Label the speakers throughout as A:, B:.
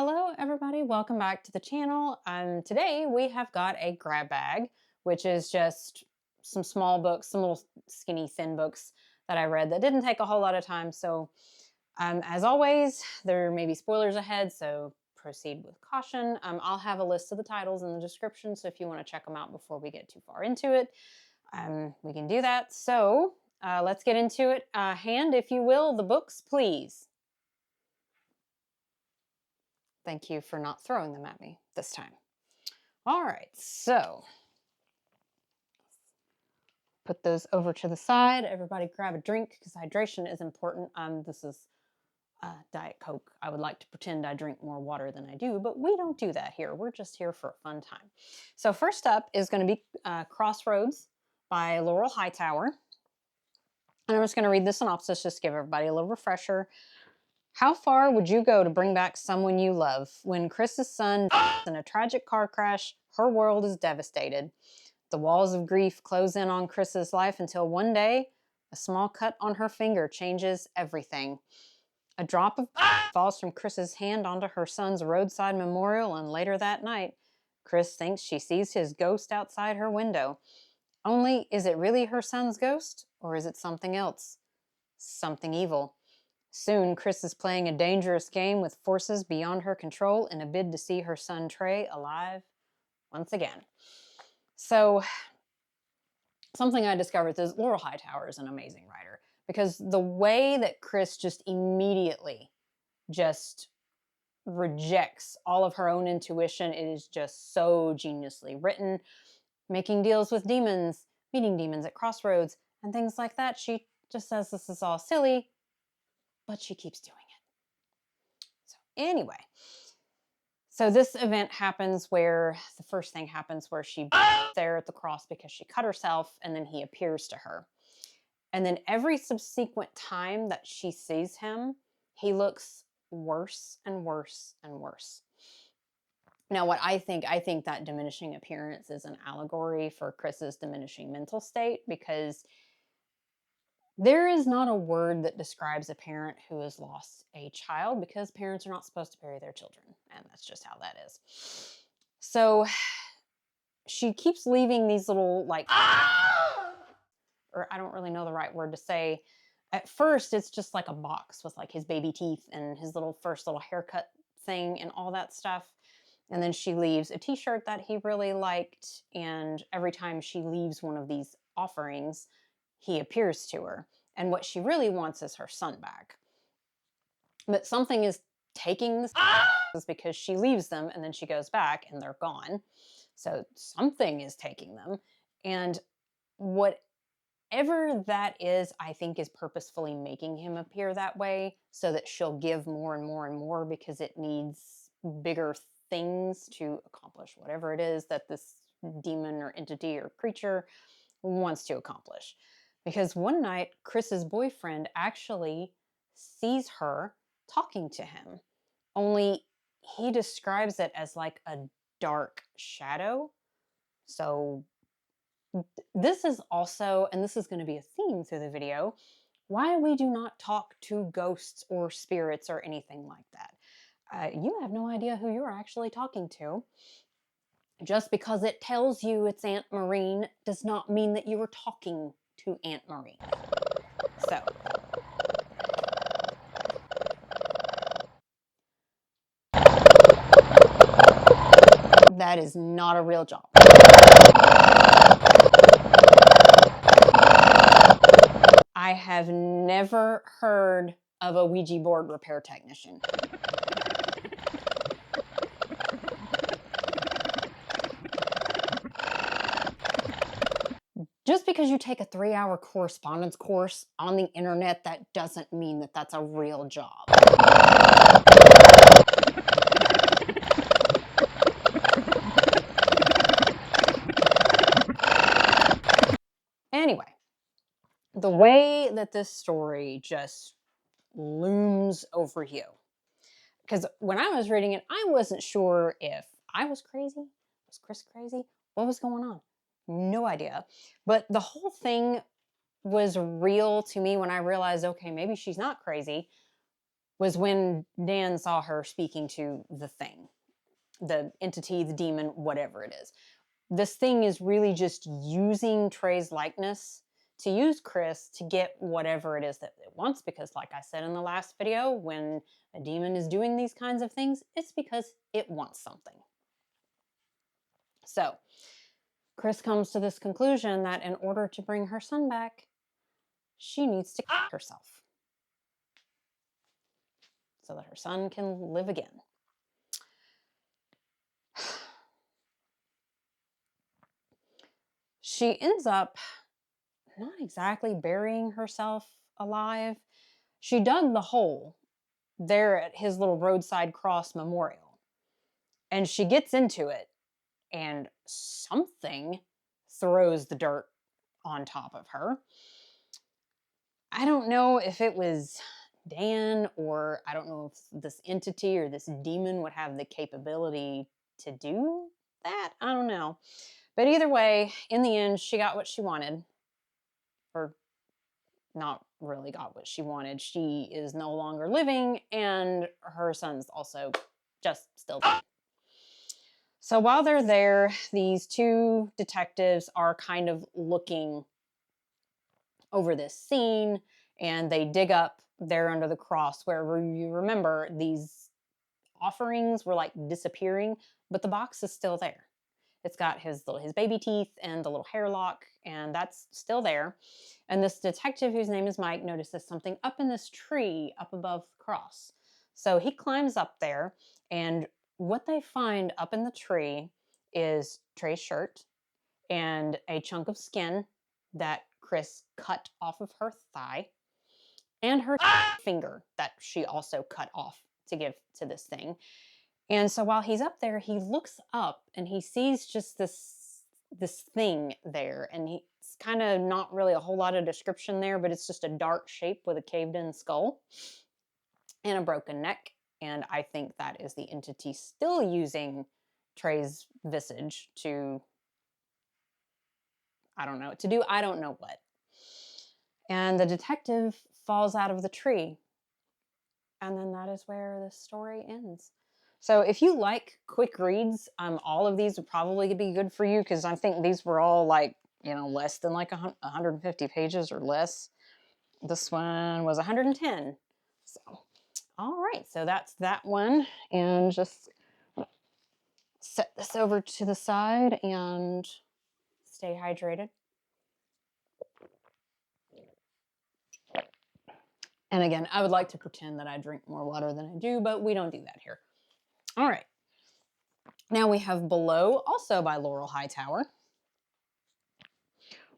A: Hello everybody, welcome back to the channel. Today we have got a grab bag, which is just some small books, some little skinny thin books that I read that didn't take a whole lot of time. So as always, there may be spoilers ahead, so proceed with caution. I'll have a list of the titles in the description, so if you want to check them out before we get too far into it, we can do that. So let's get into it. Hand, if you will, the books, please. Thank you for not throwing them at me this time. All right, so put those over to the side. Everybody grab a drink because hydration is important. This is Diet Coke. I would like to pretend I drink more water than I do, but we don't do that here. We're just here for a fun time. So first up is going to be Crossroads by Laurel Hightower. And I'm just going to read the synopsis just to give everybody a little refresher. How far would you go to bring back someone you love? When Chris's son dies in a tragic car crash, her world is devastated. The walls of grief close in on Chris's life until one day, a small cut on her finger changes everything. A drop of falls from Chris's hand onto her son's roadside memorial, and later that night, Chris thinks she sees his ghost outside her window. Only, is it really her son's ghost, or is it something else? Something evil. Soon, Chris is playing a dangerous game with forces beyond her control in a bid to see her son Trey alive once again. So, something I discovered is Laurel Hightower is an amazing writer because the way that Chris just immediately just rejects all of her own intuition, it is just so geniusly written. Making deals with demons, meeting demons at Crossroads, and things like that. She just says this is all silly, but she keeps doing it. So anyway, so this event happens where the first thing happens where she's there at the cross because she cut herself, and then he appears to her. And then every subsequent time that she sees him, he looks worse and worse and worse. Now, what I think that diminishing appearance is an allegory for Chris's diminishing mental state, because there is not a word that describes a parent who has lost a child, because parents are not supposed to bury their children, and that's just how that is. So she keeps leaving these little, like, or I don't really know the right word to say. At first, it's just like a box with like his baby teeth and his first little haircut thing and all that stuff. And then she leaves a t-shirt that he really liked, and every time she leaves one of these offerings, he appears to her. And what she really wants is her son back. But something is taking this because she leaves them and then she goes back and they're gone. So something is taking them. And whatever that is, I think is purposefully making him appear that way so that she'll give more and more and more, because it needs bigger things to accomplish whatever it is that this demon or entity or creature wants to accomplish. Because one night, Chris's boyfriend actually sees her talking to him, only he describes it as like a dark shadow. So this is also, and this is going to be a theme through the video, why we do not talk to ghosts or spirits or anything like that. You have no idea who you're actually talking to. Just because it tells you it's Aunt Maureen does not mean that you were talking to Aunt Maureen. So, that is not a real job. I have never heard of a Ouija board repair technician. Just because you take a 3-hour correspondence course on the internet, that doesn't mean that that's a real job. Anyway, the way that this story just looms over you. Because when I was reading it, I wasn't sure if I was crazy. Was Chris crazy? What was going on? No idea. But the whole thing was real to me when I realized, okay, maybe she's not crazy. was when Dan saw her speaking to the thing, the entity, the demon, whatever it is. This thing is really just using Trey's likeness to use Chris to get whatever it is that it wants, because like I said in the last video, when a demon is doing these kinds of things, it's because it wants something. So Chris comes to this conclusion that in order to bring her son back, she needs to kill herself so that her son can live again. She ends up not exactly burying herself alive. She dug the hole there at his little roadside cross memorial, and she gets into it, and something throws the dirt on top of her. I don't know if it was Dan, or I don't know if this entity or this demon would have the capability to do that. I don't know. But either way, in the end, she got what she wanted. Or not really got what she wanted. She is no longer living, and her son's also just still dead. So while they're there, these two detectives are kind of looking over this scene, and they dig up there under the cross where you remember these offerings were like disappearing, but the box is still there. It's got his baby teeth and the little hairlock, and that's still there. And this detective, whose name is Mike, notices something up in this tree up above the cross. So he climbs up there, and what they find up in the tree is Trey's shirt and a chunk of skin that Chris cut off of her thigh, and her finger that she also cut off to give to this thing. And so while he's up there, he looks up and he sees just this thing there, and it's kind of not really a whole lot of description there, but it's just a dark shape with a caved in skull and a broken neck. And I think that is the entity still using Trey's visage to, I don't know what. And the detective falls out of the tree. And then that is where the story ends. So if you like quick reads, all of these would probably be good for you, because I think these were all like, less than like 150 pages or less. This one was 110. So, all right. So that's that one. And just set this over to the side and stay hydrated. And again, I would like to pretend that I drink more water than I do, but we don't do that here. All right. Now we have Below, also by Laurel Hightower.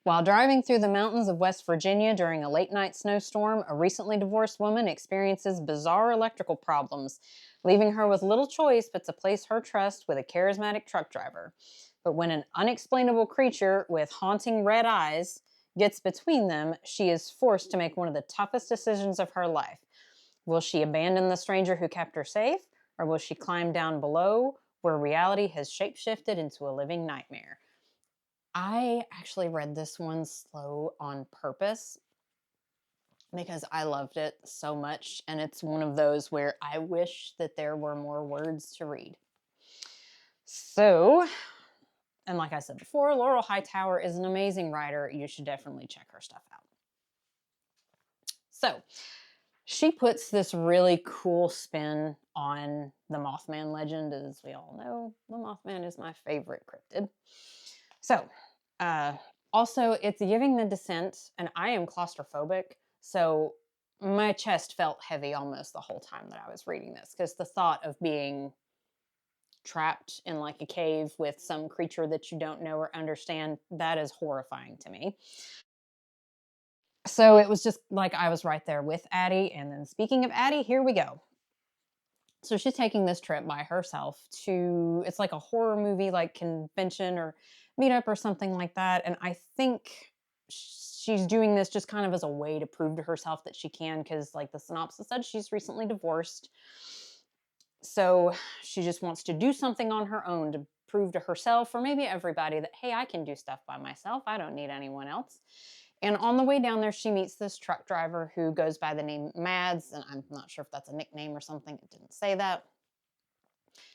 A: While driving through the mountains of West Virginia during a late-night snowstorm, a recently divorced woman experiences bizarre electrical problems, leaving her with little choice but to place her trust with a charismatic truck driver. But when an unexplainable creature with haunting red eyes gets between them, she is forced to make one of the toughest decisions of her life. Will she abandon the stranger who kept her safe, or will she climb down below, where reality has shapeshifted into a living nightmare? I actually read this one slow on purpose because I loved it so much, and it's one of those where I wish that there were more words to read. So, and like I said before, Laurel Hightower is an amazing writer. You should definitely check her stuff out. So, she puts this really cool spin on the Mothman legend. As we all know, the Mothman is my favorite cryptid. So, also, it's giving the descent, and I am claustrophobic, so my chest felt heavy almost the whole time that I was reading this, because the thought of being trapped in like a cave with some creature that you don't know or understand, that is horrifying to me. So it was just like I was right there with Addie. And then speaking of Addie, here we go. So she's taking this trip by herself to, it's like a horror movie, like convention or meetup or something like that. And I think she's doing this just kind of as a way to prove to herself that she can, because like the synopsis said, she's recently divorced. So she just wants to do something on her own to prove to herself, or maybe everybody, that, hey, I can do stuff by myself. I don't need anyone else. And on the way down there, she meets this truck driver who goes by the name Mads, and I'm not sure if that's a nickname or something. It didn't say that.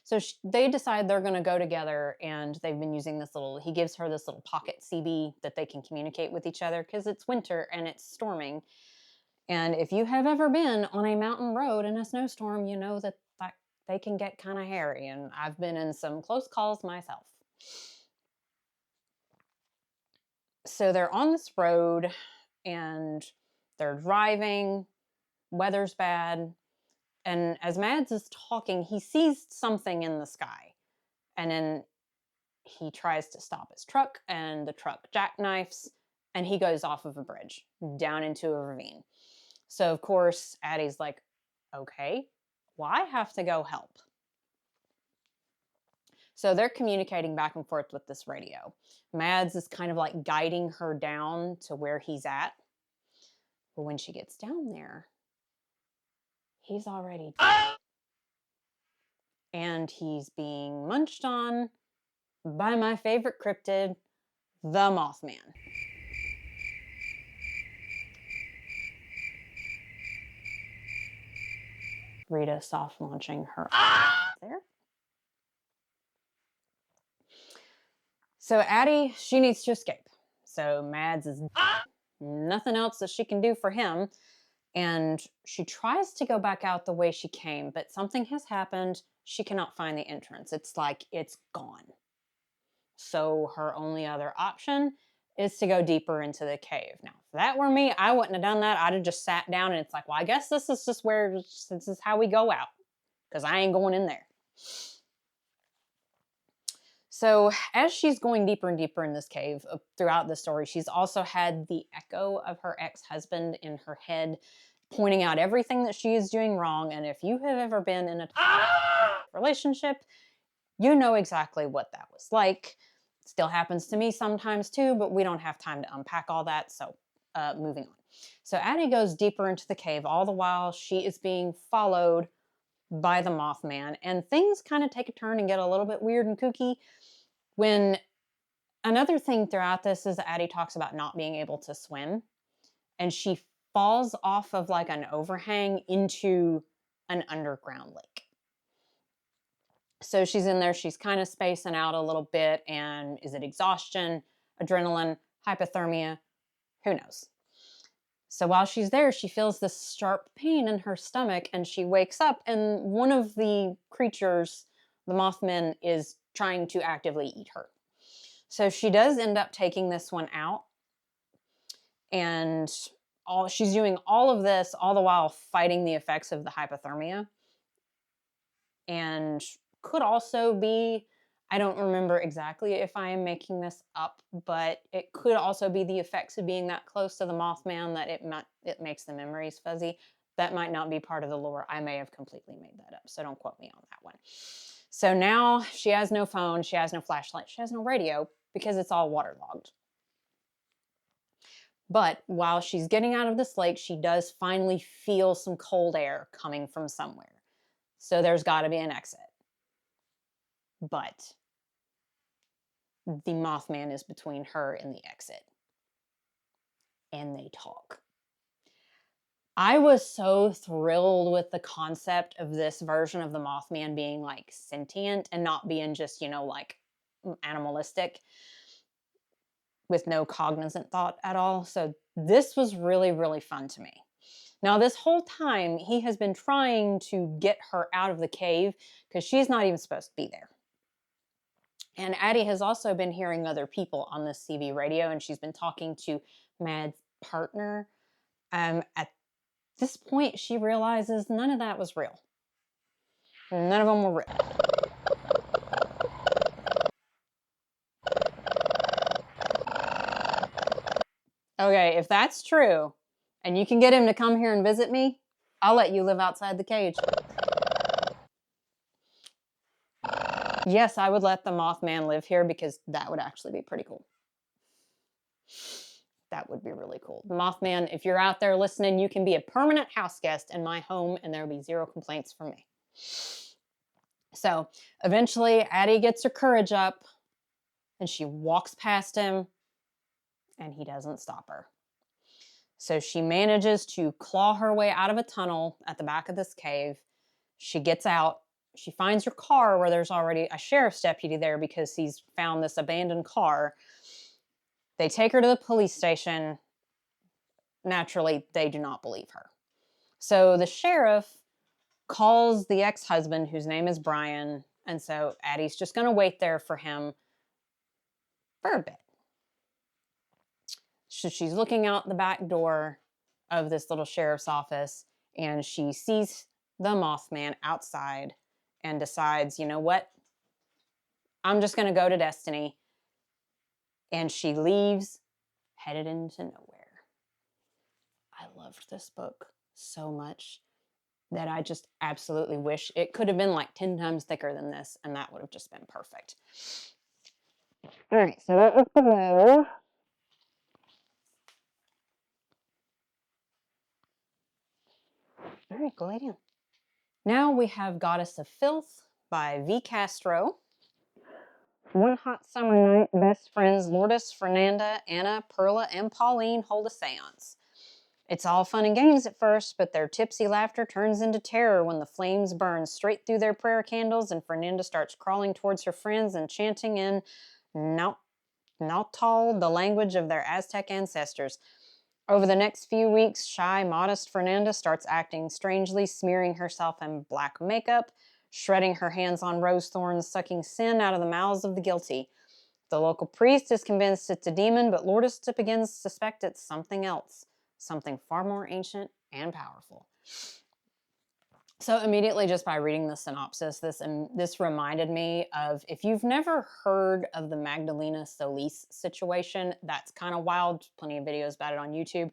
A: So they decide they're going to go together, and they've been using this little, he gives her this little pocket CB that they can communicate with each other because it's winter and it's storming. And if you have ever been on a mountain road in a snowstorm, you know that they can get kind of hairy, and I've been in some close calls myself. So they're on this road and they're driving, weather's bad, and as Mads is talking, he sees something in the sky, and then he tries to stop his truck, and the truck jackknifes, and he goes off of a bridge down into a ravine. So of course Addie's like, okay, well, I have to go help. So they're communicating back and forth with this radio. Mads is kind of like guiding her down to where he's at. But when she gets down there, he's already dead. And he's being munched on by my favorite cryptid, the Mothman. Rita soft launching her there. So Addie, she needs to escape. So Mads is nothing else that she can do for him. And she tries to go back out the way she came, but something has happened. She cannot find the entrance. It's like it's gone. So her only other option is to go deeper into the cave. Now, if that were me, I wouldn't have done that. I'd have just sat down and it's like, well, I guess this is just where, this is how we go out, because I ain't going in there. So as she's going deeper and deeper in this cave throughout the story, she's also had the echo of her ex-husband in her head, pointing out everything that she is doing wrong. And if you have ever been in a relationship, you know exactly what that was like. Still happens to me sometimes too, but we don't have time to unpack all that. So moving on. So Addie goes deeper into the cave. All the while she is being followed by the Mothman, and things kind of take a turn and get a little bit weird and kooky. When another thing throughout this is Addie talks about not being able to swim, and she falls off of like an overhang into an underground lake. So she's in there, she's kind of spacing out a little bit, and is it exhaustion, adrenaline, hypothermia? Who knows? So while she's there, she feels this sharp pain in her stomach, and she wakes up, and one of the creatures, the Mothman, is trying to actively eat her. So she does end up taking this one out, and she's doing all of this all the while fighting the effects of the hypothermia. And could also be, I don't remember exactly if I am making this up, but it could also be the effects of being that close to the Mothman that it makes the memories fuzzy. That might not be part of the lore. I may have completely made that up, so don't quote me on that one. So now she has no phone, she has no flashlight, she has no radio, because it's all waterlogged. But while she's getting out of this lake, she does finally feel some cold air coming from somewhere. So there's got to be an exit. But the Mothman is between her and the exit. And they talk. I was so thrilled with the concept of this version of the Mothman being like sentient and not being just, like animalistic with no cognizant thought at all. So this was really, really fun to me. Now, this whole time, he has been trying to get her out of the cave because she's not even supposed to be there. And Addie has also been hearing other people on this CB radio, and she's been talking to Mad's partner. At this point, she realizes none of that was real. None of them were real. Okay, if that's true, and you can get him to come here and visit me, I'll let you live outside the cage. Yes, I would let the Mothman live here because that would actually be pretty cool. That would be really cool. The Mothman, if you're out there listening, you can be a permanent house guest in my home and there'll be zero complaints from me. So eventually Addie gets her courage up and she walks past him and he doesn't stop her. So she manages to claw her way out of a tunnel at the back of this cave. She gets out. She finds her car where there's already a sheriff's deputy there because he's found this abandoned car. They take her to the police station. Naturally, they do not believe her. So the sheriff calls the ex-husband, whose name is Brian, and so Addie's just going to wait there for him for a bit. So she's looking out the back door of this little sheriff's office, and she sees the Mothman outside and decides, you know what? I'm just going to go to Destiny. And she leaves, headed into nowhere. I loved this book so much that I just absolutely wish it could have been like 10 times thicker than this, and that would have just been perfect. All right, so that was the bow. All right, go lay down. Now we have Goddess of Filth by V. Castro. One hot summer night, best friends Lourdes, Fernanda, Anna, Perla, and Pauline hold a seance. It's all fun and games at first, but their tipsy laughter turns into terror when the flames burn straight through their prayer candles and Fernanda starts crawling towards her friends and chanting in Nahuatl, the language of their Aztec ancestors. Over the next few weeks, shy, modest Fernanda starts acting strangely, smearing herself in black makeup, shredding her hands on rose thorns, sucking sin out of the mouths of the guilty. The local priest is convinced it's a demon, but Lourdes begins to suspect it's something else. Something far more ancient and powerful. So immediately just by reading the synopsis, this reminded me of, if you've never heard of the Magdalena Solis situation, that's kind of wild. Plenty of videos about it on YouTube.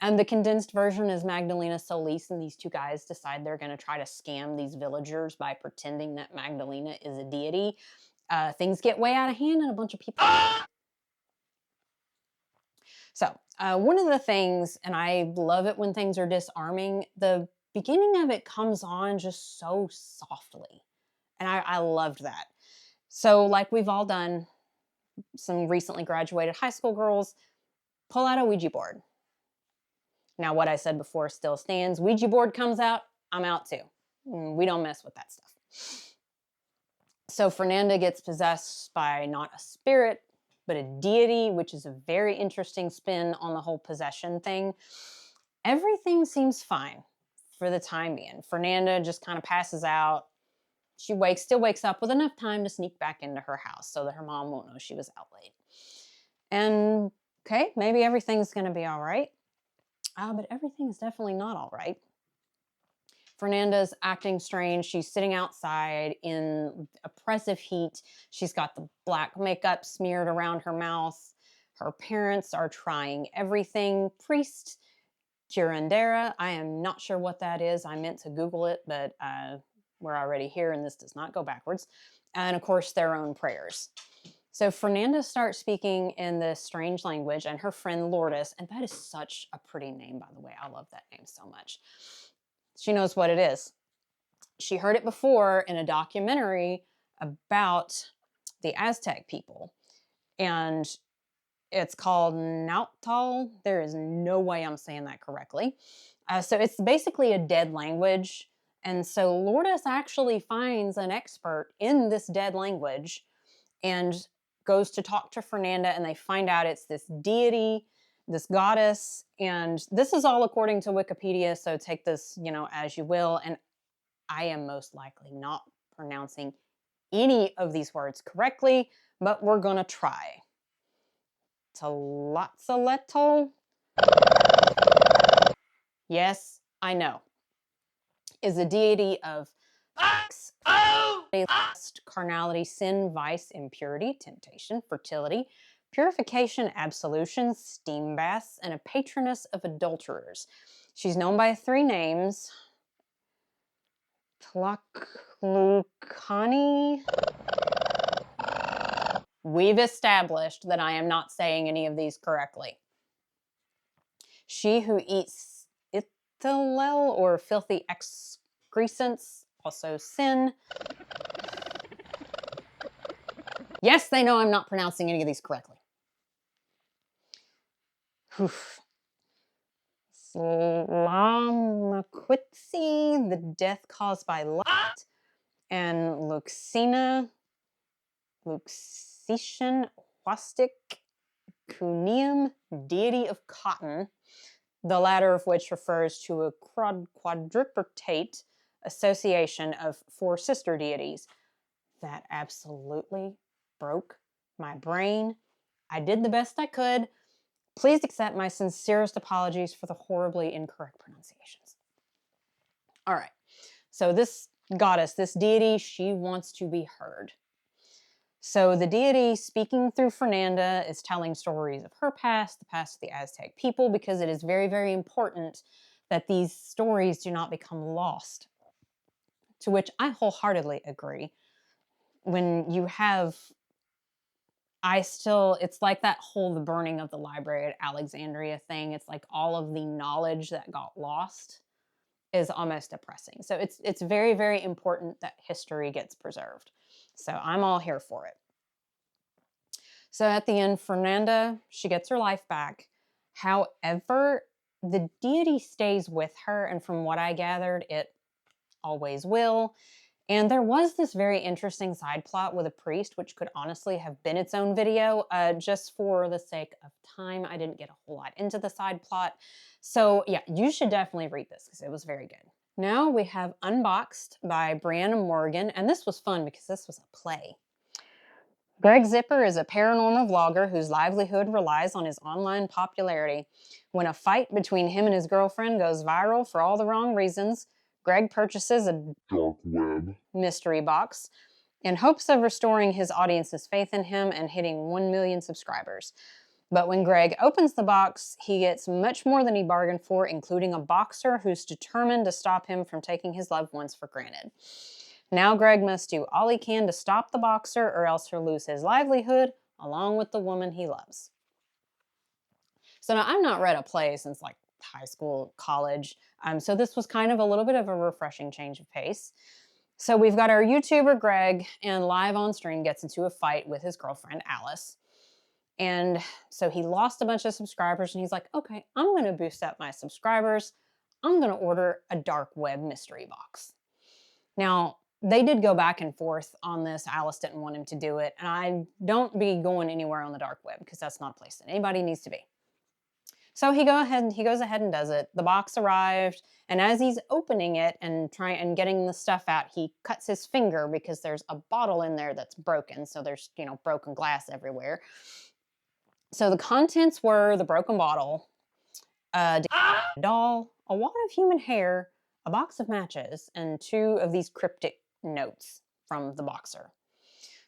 A: And the condensed version is Magdalena Solis and these two guys decide they're going to try to scam these villagers by pretending that Magdalena is a deity. Things get way out of hand and a bunch of people... So one of the things, and I love it when things are disarming, the beginning of it comes on just so softly. And I loved that. So like we've all done, some recently graduated high school girls, pull out a Ouija board. Now what I said before still stands. Ouija board comes out, I'm out too. We don't mess with that stuff. So Fernanda gets possessed by not a spirit, but a deity, which is a very interesting spin on the whole possession thing. Everything seems fine for the time being. Fernanda just kind of passes out. She still wakes up with enough time to sneak back into her house so that her mom won't know she was out late. And okay, maybe everything's going to be all right. But everything's definitely not all right. Fernanda's acting strange. She's sitting outside in oppressive heat. She's got the black makeup smeared around her mouth. Her parents are trying everything. Priest curandera. I am not sure what that is. I meant to Google it, but we're already here and this does not go backwards. And of course, their own prayers. So Fernanda starts speaking in this strange language, and her friend Lourdes, and that is such a pretty name, by the way. I love that name so much. She knows what it is. She heard it before in a documentary about the Aztec people. And it's called Nahuatl. There is no way I'm saying that correctly. So it's basically a dead language. And so Lourdes actually finds an expert in this dead language and goes to talk to Fernanda, and they find out it's this deity, this goddess, and this is all according to Wikipedia, so take this, as you will, and I am most likely not pronouncing any of these words correctly, but we're gonna try. Tlotzaletl? Yes, I know. Is a deity of lust, carnality, sin, vice, impurity, temptation, fertility, purification, absolution, steam baths, and a patroness of adulterers. She's known by 3 names. Tlaklukani. We've established that I am not saying any of these correctly. She who eats ithalel, or filthy excrescence, also sin. Yes, they know I'm not pronouncing any of these correctly. Oof. Slamaquitsi, the death caused by light, and Luxina, Luxetian Huastic Cunium, deity of cotton, the latter of which refers to a quadripartite association of 4 sister deities. That absolutely broke my brain. I did the best I could. Please accept my sincerest apologies for the horribly incorrect pronunciations. All right, so this goddess, this deity, she wants to be heard. So the deity, speaking through Fernanda, is telling stories of her past, the past of the Aztec people, because it is very, very important that these stories do not become lost. To which I wholeheartedly agree. When you have, it's like that whole the burning of the library at Alexandria thing. It's like all of the knowledge that got lost is almost depressing. So it's very, very important that history gets preserved. So I'm all here for it. So at the end, Fernanda, she gets her life back. However, the deity stays with her, and from what I gathered, it always will. And there was this very interesting side plot with a priest, which could honestly have been its own video. Just for the sake of time, I didn't get a whole lot into the side plot. So yeah, you should definitely read this because it was very good. Now we have Unboxed by Briana Morgan, and this was fun because this was a play. Greg Zipper is a paranormal vlogger whose livelihood relies on his online popularity. When a fight between him and his girlfriend goes viral for all the wrong reasons, Greg purchases a dark web mystery box in hopes of restoring his audience's faith in him and hitting 1 million subscribers. But when Greg opens the box, he gets much more than he bargained for, including a boxer who's determined to stop him from taking his loved ones for granted. Now Greg must do all he can to stop the boxer or else he'll lose his livelihood along with the woman he loves. So now I've not read a play since like high school, college. So this was kind of a little bit of a refreshing change of pace. So we've got our YouTuber Greg, and live on stream gets into a fight with his girlfriend Alice. And so he lost a bunch of subscribers, and he's like, okay, I'm going to boost up my subscribers. I'm going to order a dark web mystery box. Now, they did go back and forth on this. Alice didn't want him to do it. And I don't be going anywhere on the dark web because that's not a place that anybody needs to be. So he goes ahead and does it. The box arrived, and as he's opening it and getting the stuff out, he cuts his finger because there's a bottle in there that's broken. So there's, broken glass everywhere. So the contents were the broken bottle, a doll, a wad of human hair, a box of matches, and 2 of these cryptic notes from the boxer.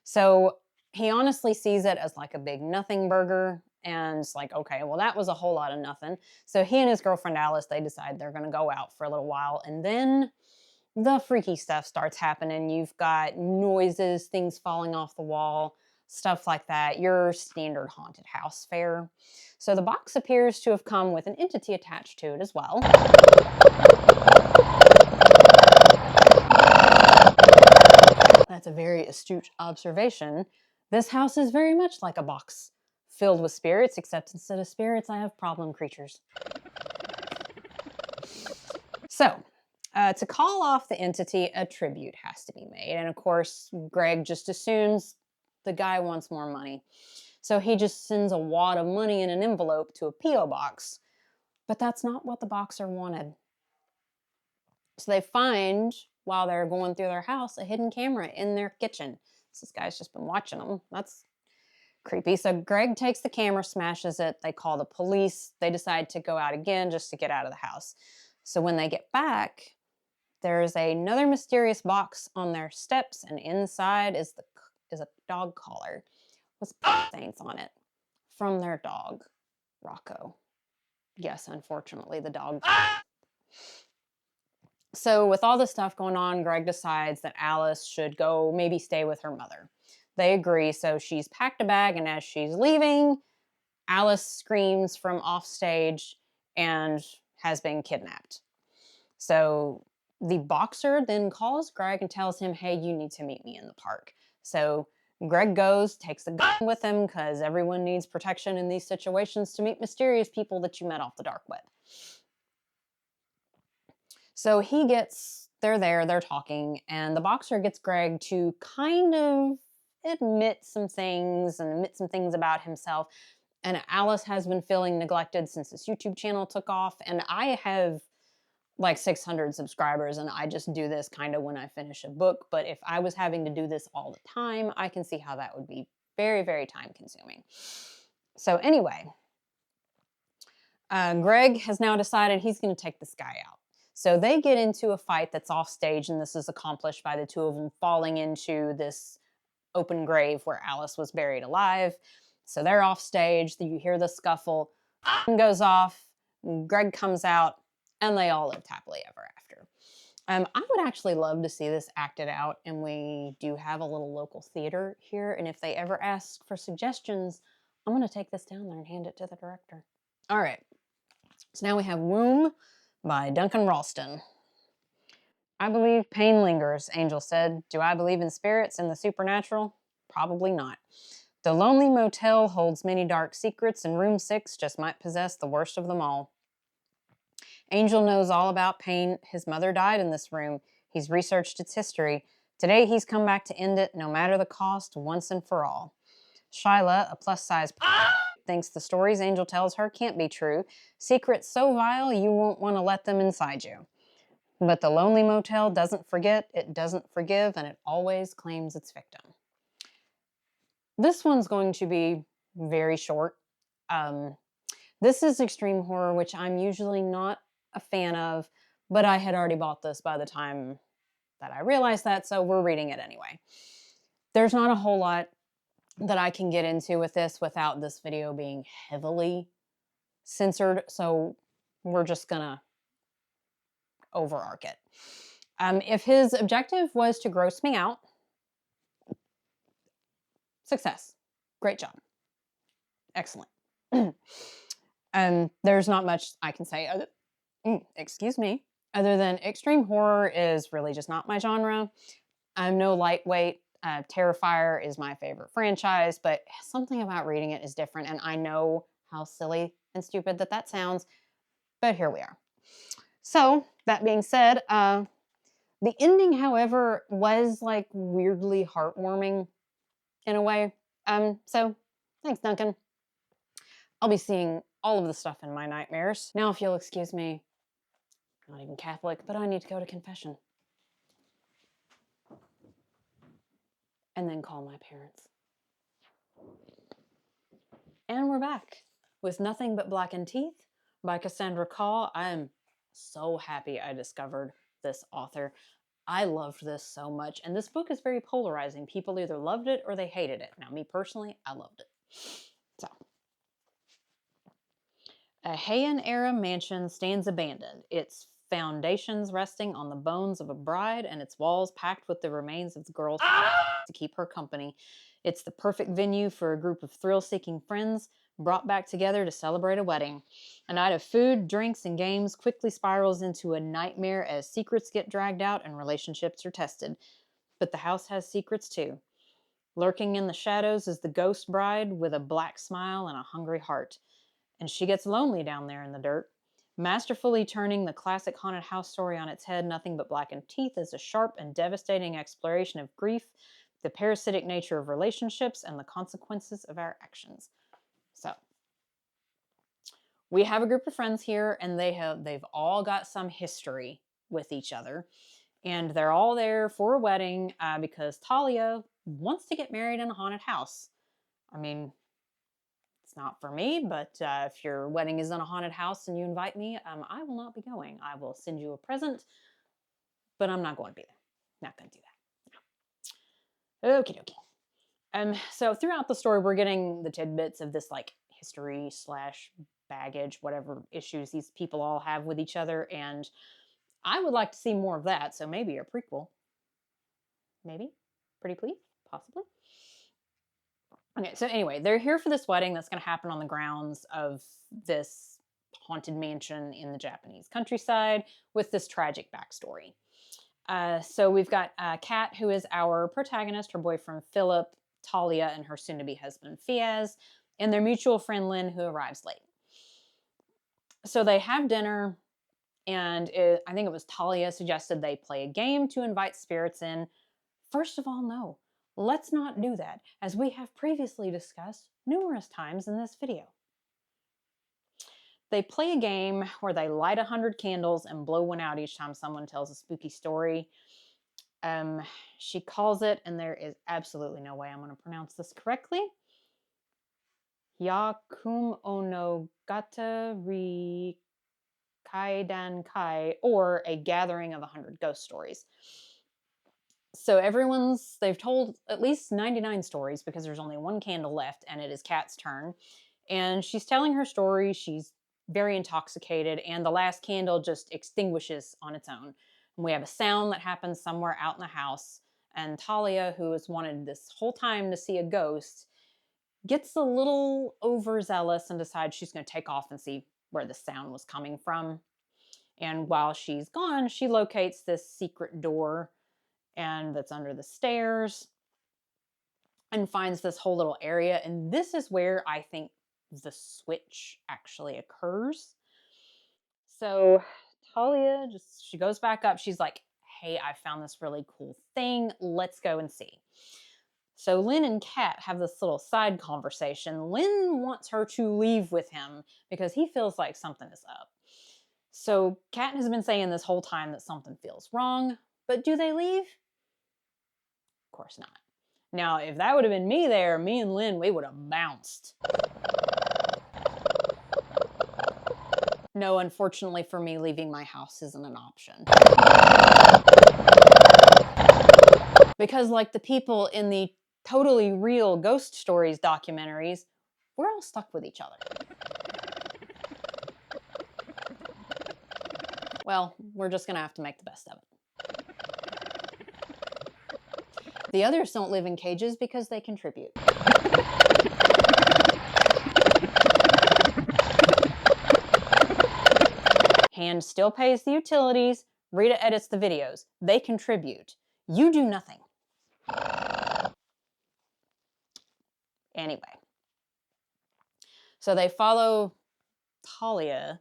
A: So he honestly sees it as like a big nothing burger, and it's like, okay, well, that was a whole lot of nothing. So he and his girlfriend Alice, they decide they're going to go out for a little while, and then the freaky stuff starts happening. You've got noises, things falling off the wall, stuff like that. Your standard haunted house fare. So the box appears to have come with an entity attached to it as well. That's a very astute observation. This house is very much like a box filled with spirits, except instead of spirits, I have problem creatures. So, to call off the entity, a tribute has to be made. And of course, Greg just assumes the guy wants more money. So he just sends a wad of money in an envelope to a P.O. box. But that's not what the boxer wanted. So they find, while they're going through their house, a hidden camera in their kitchen. So this guy's just been watching them. That's creepy. So Greg takes the camera, smashes it. They call the police. They decide to go out again just to get out of the house. So when they get back, there's another mysterious box on their steps, and inside is a dog collar with stains on it from their dog, Rocco. Yes, unfortunately, the dog. So with all this stuff going on, Greg decides that Alice should go maybe stay with her mother. They agree, so she's packed a bag, and as she's leaving, Alice screams from offstage and has been kidnapped. So the boxer then calls Greg and tells him, hey, you need to meet me in the park. So Greg goes, takes the gun with him because everyone needs protection in these situations to meet mysterious people that you met off the dark web. So they're there, they're talking, and the boxer gets Greg to kind of admit some things about himself. And Alice has been feeling neglected since this YouTube channel took off. And I have like 600 subscribers, and I just do this kind of when I finish a book. But if I was having to do this all the time, I can see how that would be very, very time consuming. So anyway, Greg has now decided he's going to take this guy out. So they get into a fight that's off stage, and this is accomplished by the two of them falling into this open grave where Alice was buried alive. So they're off stage. You hear the scuffle. Goes off. Greg comes out, and they all lived happily ever after. I would actually love to see this acted out, and we do have a little local theater here. And if they ever ask for suggestions, I'm going to take this down there and hand it to the director. All right. So now we have Woom by Duncan Ralston. I believe pain lingers, Angel said. Do I believe in spirits and the supernatural? Probably not. The lonely motel holds many dark secrets, and room 6 just might possess the worst of them all. Angel knows all about pain. His mother died in this room. He's researched its history. Today he's come back to end it, no matter the cost, once and for all. Shyla, a plus-size thinks the stories Angel tells her can't be true. Secrets so vile you won't want to let them inside you. But the lonely motel doesn't forget, it doesn't forgive, and it always claims its victim. This one's going to be very short. This is extreme horror, which I'm usually not a fan of, but I had already bought this by the time that I realized that, so we're reading it anyway. There's not a whole lot that I can get into with this without this video being heavily censored, so we're just gonna overarch it. If his objective was to gross me out, success. Great job. Excellent. There's not much I can say other than extreme horror is really just not my genre. I'm no lightweight. Terrifier is my favorite franchise, but something about reading it is different, and I know how silly and stupid that sounds, but here we are. So, that being said, the ending, however, was like weirdly heartwarming in a way. So thanks, Duncan. I'll be seeing all of the stuff in my nightmares. Now, if you'll excuse me, not even Catholic, but I need to go to confession. And then call my parents. And we're back with Nothing But Blackened Teeth by Cassandra Khaw. I am so happy I discovered this author. I loved this so much, and this book is very polarizing. People either loved it or they hated it. Now, me personally, I loved it. So, a Heian-era mansion stands abandoned, its foundations resting on the bones of a bride and its walls packed with the remains of the girl to keep her company. It's the perfect venue for a group of thrill-seeking friends brought back together to celebrate a wedding. A night of food, drinks, and games quickly spirals into a nightmare as secrets get dragged out and relationships are tested. But the house has secrets too. Lurking in the shadows is the ghost bride with a black smile and a hungry heart. And she gets lonely down there in the dirt. Masterfully turning the classic haunted house story on its head, Nothing But Blackened Teeth is a sharp and devastating exploration of grief, the parasitic nature of relationships, and the consequences of our actions. So, we have a group of friends here, and they've all got some history with each other. And they're all there for a wedding because Talia wants to get married in a haunted house. I mean, it's not for me, but if your wedding is in a haunted house and you invite me, I will not be going. I will send you a present, but I'm not going to be there. Not going to do that. No. Okie dokie. So throughout the story, we're getting the tidbits of this like history / baggage, whatever issues these people all have with each other, and I would like to see more of that. So maybe a prequel. Maybe. Pretty please? Possibly. Okay, so anyway, they're here for this wedding that's going to happen on the grounds of this haunted mansion in the Japanese countryside with this tragic backstory. So we've got Kat, who is our protagonist, her boyfriend Philip, Talia, and her soon-to-be husband Fiaz, and their mutual friend Lynn, who arrives late. So they have dinner. And I think it was Talia suggested they play a game to invite spirits in. First of all, no. Let's not do that, as we have previously discussed numerous times in this video. They play a game where they light 100 candles and blow one out each time someone tells a spooky story. She calls it, and there is absolutely no way I'm going to pronounce this correctly, Yakum ono gata ri kaidan kai, or a gathering of 100 ghost stories. So they've told at least 99 stories because there's only one candle left, and it is Kat's turn. And she's telling her story. She's very intoxicated, and the last candle just extinguishes on its own. And we have a sound that happens somewhere out in the house, and Talia, who has wanted this whole time to see a ghost, gets a little overzealous and decides she's going to take off and see where the sound was coming from. And while she's gone, she locates this secret door and that's under the stairs and finds this whole little area. And this is where I think the switch actually occurs. So Talia she goes back up. She's like, hey, I found this really cool thing. Let's go and see. So Lynn and Kat have this little side conversation. Lynn wants her to leave with him because he feels like something is up. So Kat has been saying this whole time that something feels wrong, but do they leave? Of course not. Now, if that would have been me there, me and Lynn, we would have bounced. No, unfortunately for me, leaving my house isn't an option. Because like the people in the totally real ghost stories documentaries, we're all stuck with each other. Well, we're just gonna have to make the best of it. The others don't live in cages because they contribute. Hand still pays the utilities, Rita edits the videos. They contribute. You do nothing. Anyway. So they follow Talia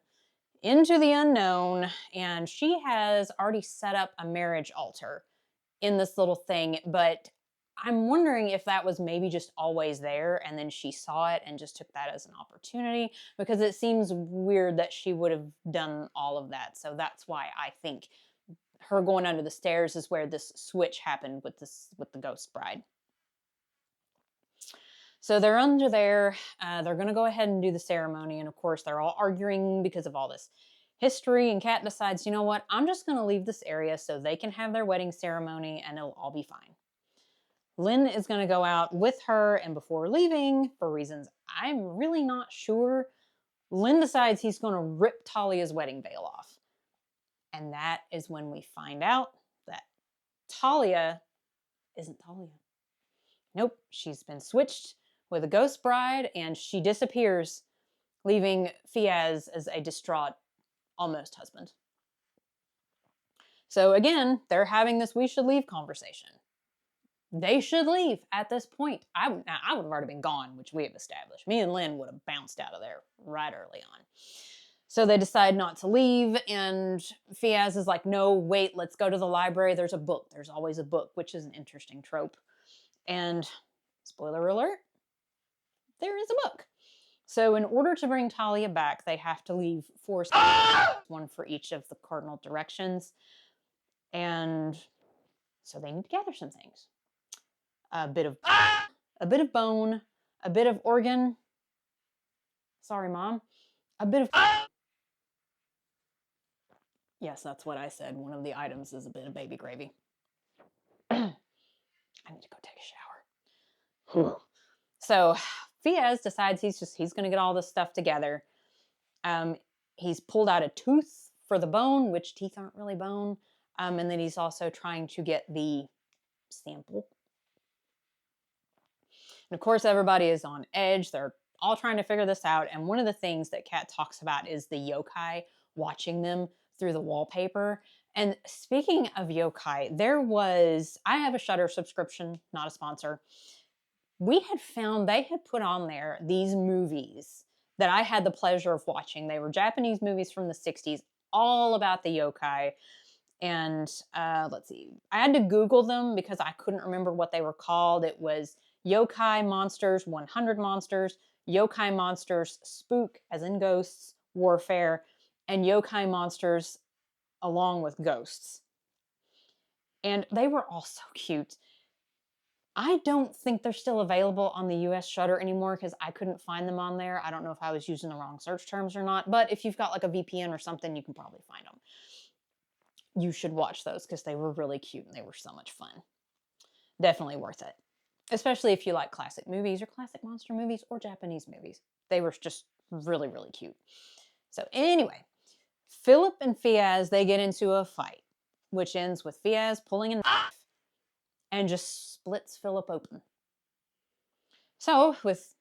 A: into the unknown, and she has already set up a marriage altar in this little thing, but I'm wondering if that was maybe just always there and then she saw it and just took that as an opportunity, because it seems weird that she would have done all of that. So that's why I think her going under the stairs is where this switch happened with the ghost bride. So they're under there. They're going to go ahead and do the ceremony. And of course, they're all arguing because of all this history. And Kat decides, you know what? I'm just going to leave this area so they can have their wedding ceremony and it'll all be fine. Lynn is going to go out with her. And before leaving, for reasons I'm really not sure, Lynn decides he's going to rip Talia's wedding veil off. And that is when we find out that Talia isn't Talia. Nope, she's been switched with a ghost bride, and she disappears, leaving Fiaz as a distraught, almost husband. So again, they're having this we should leave conversation. They should leave at this point. I would have already been gone, which we have established. Me and Lynn would have bounced out of there right early on. So they decide not to leave, and Fiaz is like, no, wait, let's go to the library. There's a book. There's always a book, which is an interesting trope. And spoiler alert, there is a book. So in order to bring Talia back, they have to leave 4 stones, one for each of the cardinal directions. And so they need to gather some things. A bit of bone, a bit of organ. Sorry, Mom. A bit of... Yes, that's what I said. One of the items is a bit of baby gravy. I need to go take a shower. So Fiaz decides he's going to get all this stuff together. He's pulled out a tooth for the bone, which teeth aren't really bone. And then he's also trying to get the sample. And of course, everybody is on edge. They're all trying to figure this out. And one of the things that Kat talks about is the yokai watching them through the wallpaper. And speaking of yokai, I have a Shudder subscription, not a sponsor. We had found they had put on there these movies that I had the pleasure of watching. They were Japanese movies from the 60s. all about the yokai. And let's see, I had to Google them because I couldn't remember what they were called. It was Yokai Monsters 100 Monsters, Yokai Monsters Spook, as in ghosts, warfare, and Yokai Monsters along with ghosts. And they were all so cute. I don't think they're still available on the US Shudder anymore because I couldn't find them on there. I don't know if I was using the wrong search terms or not, but if you've got like a VPN or something, you can probably find them. You should watch those because they were really cute and they were so much fun. Definitely worth it. Especially if you like classic movies or classic monster movies or Japanese movies. They were just really, really cute. So anyway, Philip and Fiaz, they get into a fight, which ends with Fiaz pulling a knife and just splits Philip open. So with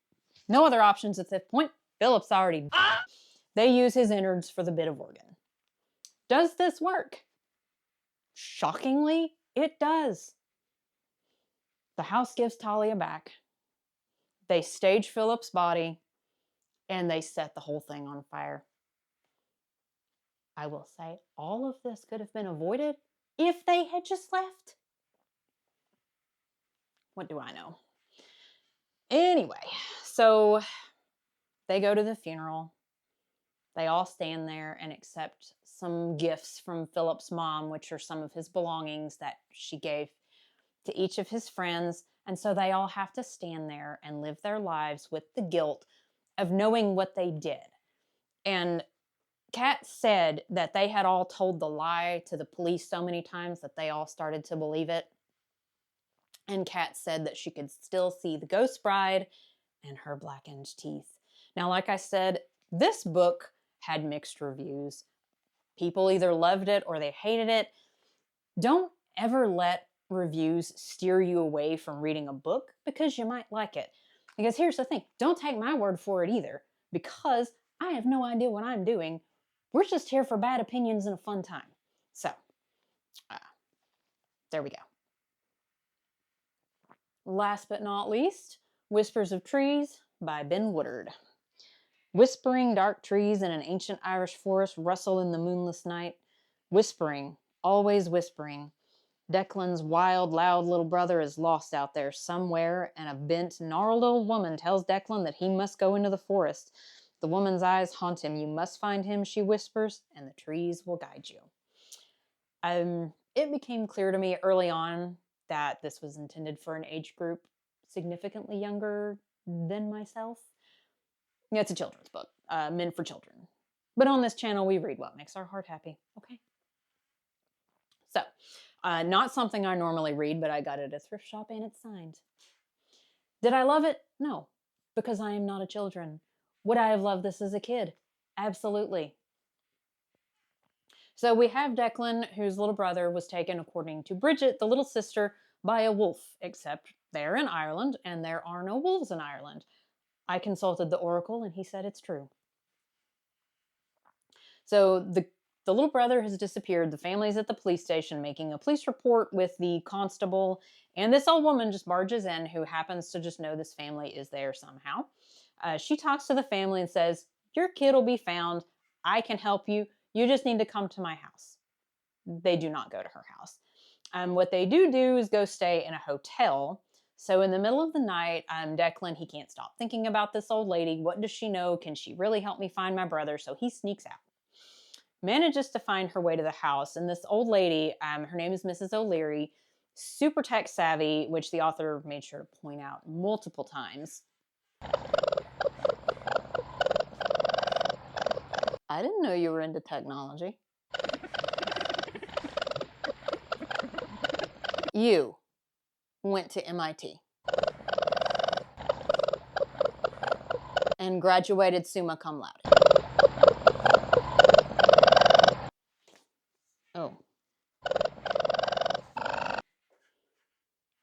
A: no other options at this point, Philip's already dead. They use his innards for the bit of organ. Does this work? Shockingly, it does. The house gives Talia back. They stage Philip's body, and they set the whole thing on fire. I will say, all of this could have been avoided if they had just left. What do I know? Anyway, so they go to the funeral. They all stand there and accept some gifts from Philip's mom, which are some of his belongings that she gave to each of his friends. And so they all have to stand there and live their lives with the guilt of knowing what they did. And Kat said that they had all told the lie to the police so many times that they all started to believe it. And Kat said that she could still see the ghost bride and her blackened teeth. Now, like I said, this book had mixed reviews. People either loved it or they hated it. Don't ever let reviews steer you away from reading a book because you might like it. Because here's the thing, don't take my word for it either, because I have no idea what I'm doing. We're just here for bad opinions and a fun time. So, there we go. Last but not least, Whispers of Trees by Ben Woodard. Whispering dark trees in an ancient Irish forest rustle in the moonless night. Whispering, always whispering. Declan's wild, loud little brother is lost out there somewhere, and a bent, gnarled old woman tells Declan that he must go into the forest. The woman's eyes haunt him. You must find him, she whispers, and the trees will guide you. It became clear to me early on that this was intended for an age group significantly younger than myself. Yeah, it's a children's book, meant for children. But on this channel, we read what makes our heart happy, okay? So, not something I normally read, but I got it at a thrift shop and it's signed. Did I love it? No, because I am not a children. Would I have loved this as a kid? Absolutely. So we have Declan, whose little brother was taken, according to Bridget, the little sister, by a wolf, except they're in Ireland and there are no wolves in Ireland. I consulted the oracle and he said it's true. So the little brother has disappeared. The family's at the police station making a police report with the constable, and this old woman just barges in who happens to just know this family is there somehow. She talks to the family and says, your kid will be found. I can help you. You just need to come to my house. They do not go to her house. What they do is go stay in a hotel. So in the middle of the night, Declan, he can't stop thinking about this old lady. What does she know? Can she really help me find my brother? So he sneaks out. Manages to find her way to the house. And this old lady, her name is Mrs. O'Leary, super tech savvy, which the author made sure to point out multiple times. I didn't know you were into technology. You went to MIT and graduated summa cum laude. Oh.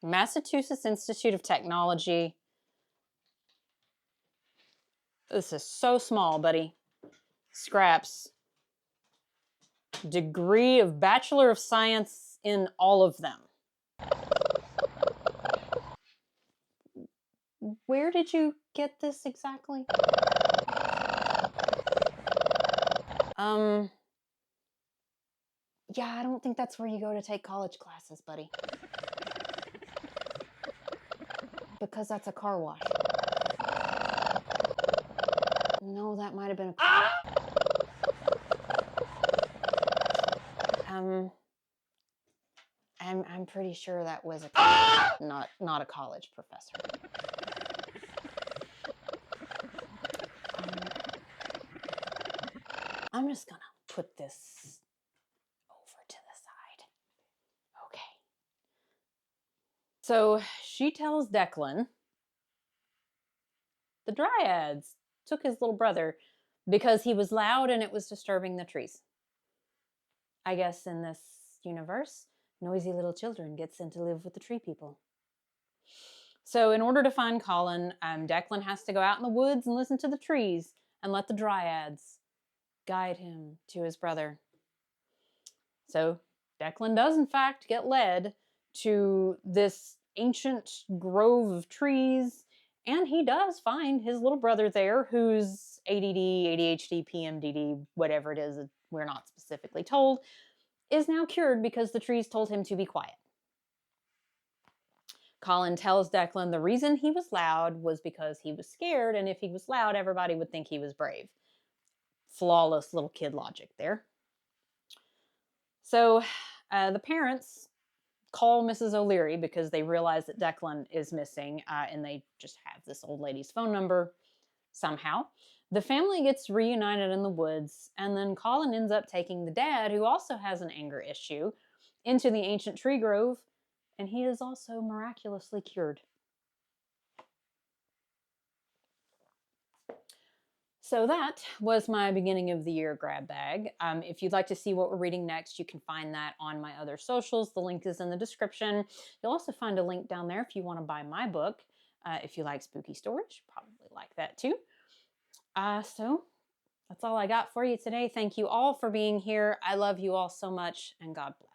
A: Massachusetts Institute of Technology. This is so small, buddy. Scraps. Degree of Bachelor of Science in all of them. Where did you get this exactly? Yeah, I don't think that's where you go to take college classes, buddy. Because that's a car wash. No, that might have been a... I'm pretty sure that was not a college professor. I'm just gonna put this over to the side. Okay. So she tells Declan the Dryads took his little brother because he was loud and it was disturbing the trees. I guess in this universe, noisy little children get sent to live with the tree people. So in order to find Colin, Declan has to go out in the woods and listen to the trees and let the Dryads guide him to his brother. So Declan does in fact get led to this ancient grove of trees, and he does find his little brother there who's ADD, ADHD, PMDD, whatever it is, we're not specifically told, is now cured because the trees told him to be quiet. Colin tells Declan the reason he was loud was because he was scared, and if he was loud, everybody would think he was brave. Flawless little kid logic there. So the parents call Mrs. O'Leary because they realize that Declan is missing, and they just have this old lady's phone number somehow. The family gets reunited in the woods, and then Colin ends up taking the dad, who also has an anger issue, into the ancient tree grove, and he is also miraculously cured. So that was my beginning of the year grab bag. If you'd like to see what we're reading next, you can find that on my other socials. The link is in the description. You'll also find a link down there if you want to buy my book. If you like spooky stories, you probably like that too. So that's all I got for you today. Thank you all for being here. I love you all so much, and God bless.